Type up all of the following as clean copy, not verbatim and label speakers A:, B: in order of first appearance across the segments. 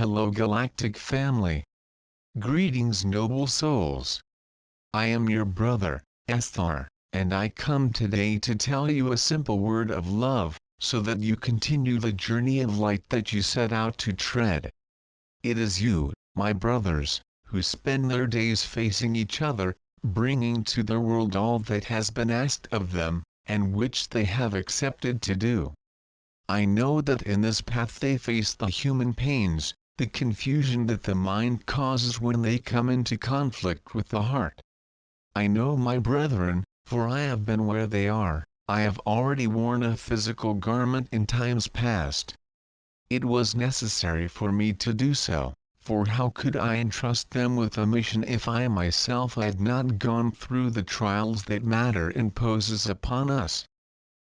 A: Hello Galactic family. Greetings noble souls. I am your brother, Ashtar, and I come today to tell you a simple word of love, so that you continue the journey of light that you set out to tread. It is you, my brothers, who spend their days facing each other, bringing to their world all that has been asked of them, and which they have accepted to do. I know that in this path they face the human pains, the confusion that the mind causes when they come into conflict with the heart. I know my brethren, for I have been where they are. I have already worn a physical garment in times past. It was necessary for me to do so, for how could I entrust them with a mission if I myself had not gone through the trials that matter imposes upon us?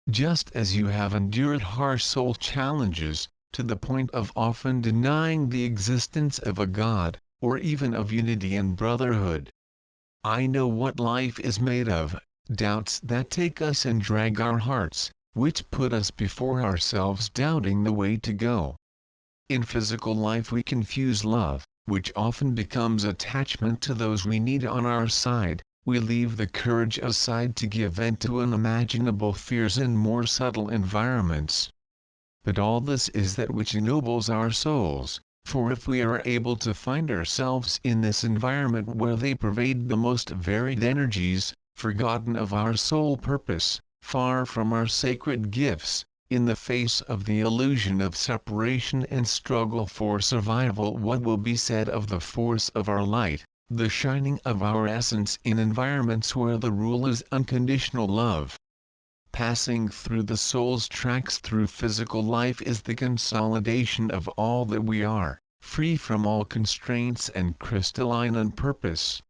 A: Just as you have endured harsh soul challenges, to the point of often denying the existence of a God, or even of unity and brotherhood. I know what life is made of, doubts that take us and drag our hearts, which put us before ourselves doubting the way to go. In physical life we confuse love, which often becomes attachment to those we need on our side. We leave the courage aside to give vent to unimaginable fears in more subtle environments. But all this is that which ennobles our souls, for if we are able to find ourselves in this environment where they pervade the most varied energies, forgotten of our sole purpose, far from our sacred gifts, in the face of the illusion of separation and struggle for survival, what will be said of the force of our light, the shining of our essence in environments where the rule is unconditional love? Passing through the soul's tracks through physical life is the consolidation of all that we are, free from all constraints and crystalline on purpose.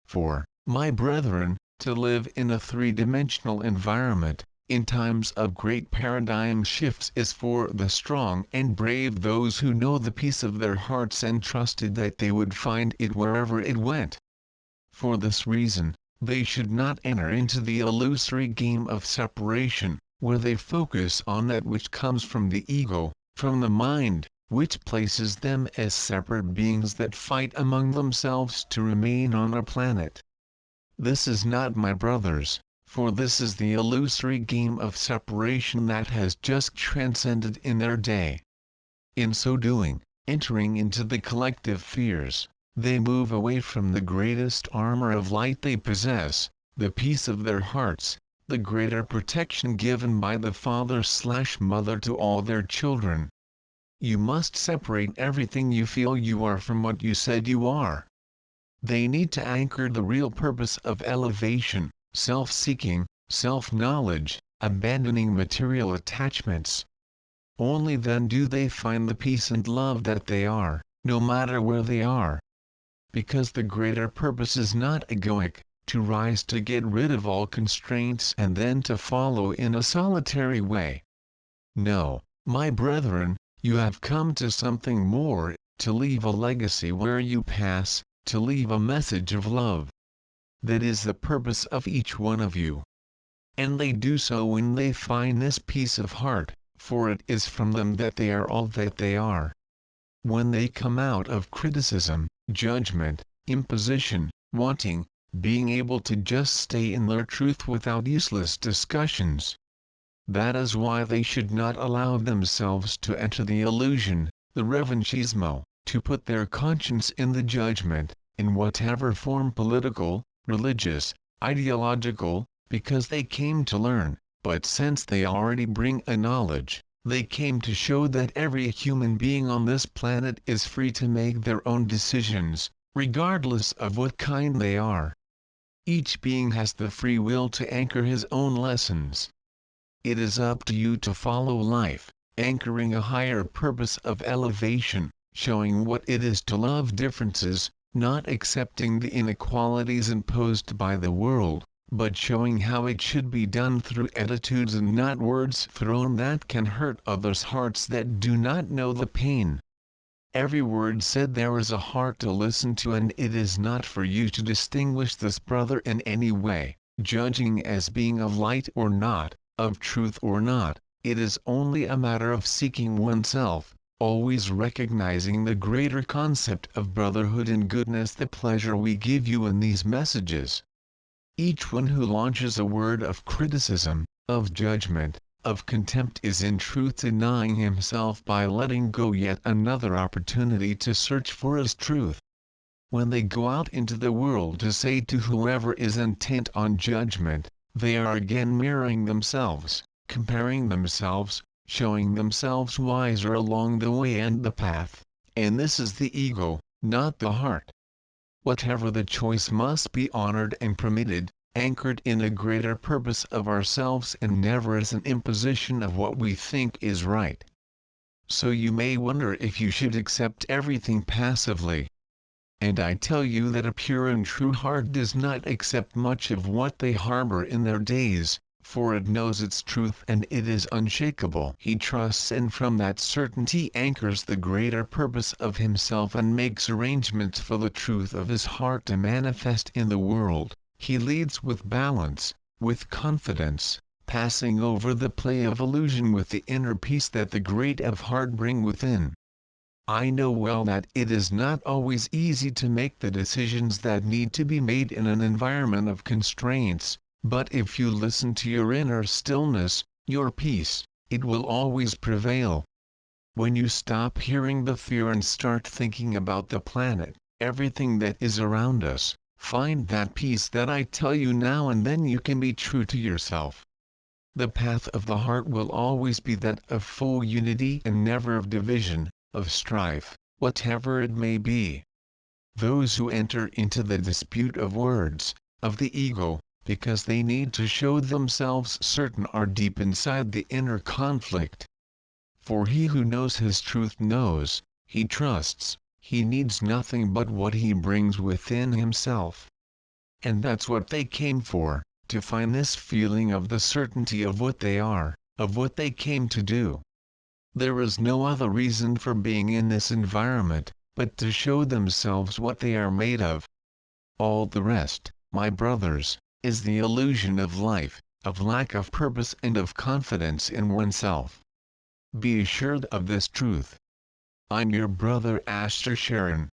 A: For, my brethren, to live in a three-dimensional environment, in times of great paradigm shifts is for the strong and brave, those who know the peace of their hearts and trusted that they would find it wherever it went. For this reason, they should not enter into the illusory game of separation, where they focus on that which comes from the ego, from the mind, which places them as separate beings that fight among themselves to remain on our planet. This is not, my brothers, for this is the illusory game of separation that has just transcended in their day. In so doing, entering into the collective fears, they move away from the greatest armor of light they possess, the peace of their hearts, the greater protection given by the father/mother to all their children. You must separate everything you feel you are from what you said you are. They need to anchor the real purpose of elevation, self-seeking, self-knowledge, abandoning material attachments. Only then do they find the peace and love that they are, no matter where they are. Because the greater purpose is not egoic, to rise to get rid of all constraints and then to follow in a solitary way. No, my brethren, you have come to something more, to leave a legacy where you pass, to leave a message of love. That is the purpose of each one of you. And they do so when they find this peace of heart, for it is from them that they are all that they are. When they come out of criticism, judgment, imposition, wanting, being able to just stay in their truth without useless discussions. That is why they should not allow themselves to enter the illusion, the revanchismo, to put their conscience in the judgment, in whatever form, political, religious, ideological, because they came to learn, but since they already bring a knowledge, they came to show that every human being on this planet is free to make their own decisions, regardless of what kind they are. Each being has the free will to anchor his own lessons. It is up to you to follow life, anchoring a higher purpose of elevation, showing what it is to love differences, not accepting the inequalities imposed by the world, but showing how it should be done through attitudes and not words thrown that can hurt others' hearts that do not know the pain. Every word said there is a heart to listen to, and it is not for you to distinguish this brother in any way, judging as being of light or not, of truth or not. It is only a matter of seeking oneself, always recognizing the greater concept of brotherhood and goodness, the pleasure we give you in these messages. Each one who launches a word of criticism, of judgment, of contempt is in truth denying himself by letting go yet another opportunity to search for his truth. When they go out into the world to say to whoever is intent on judgment, they are again mirroring themselves, comparing themselves, showing themselves wiser along the way and the path, and this is the ego, not the heart. Whatever the choice must be honored and permitted, anchored in a greater purpose of ourselves and never as an imposition of what we think is right. So you may wonder if you should accept everything passively. And I tell you that a pure and true heart does not accept much of what they harbor in their days, for it knows its truth and it is unshakable. He trusts, and from that certainty anchors the greater purpose of himself and makes arrangements for the truth of his heart to manifest in the world. He leads with balance, with confidence, passing over the play of illusion with the inner peace that the great of heart bring within. I know well that it is not always easy to make the decisions that need to be made in an environment of constraints, but if you listen to your inner stillness, your peace, it will always prevail. When you stop hearing the fear and start thinking about the planet, everything that is around us, find that peace that I tell you now, and then you can be true to yourself. The path of the heart will always be that of full unity and never of division, of strife, whatever it may be. Those who enter into the dispute of words, of the ego, because they need to show themselves certain, are deep inside the inner conflict. For he who knows his truth knows, he trusts, he needs nothing but what he brings within himself. And that's what they came for, to find this feeling of the certainty of what they are, of what they came to do. There is no other reason for being in this environment, but to show themselves what they are made of. All the rest, my brothers, is the illusion of life, of lack of purpose and of confidence in oneself. Be assured of this truth. I'm your brother Ashtar SHERAN.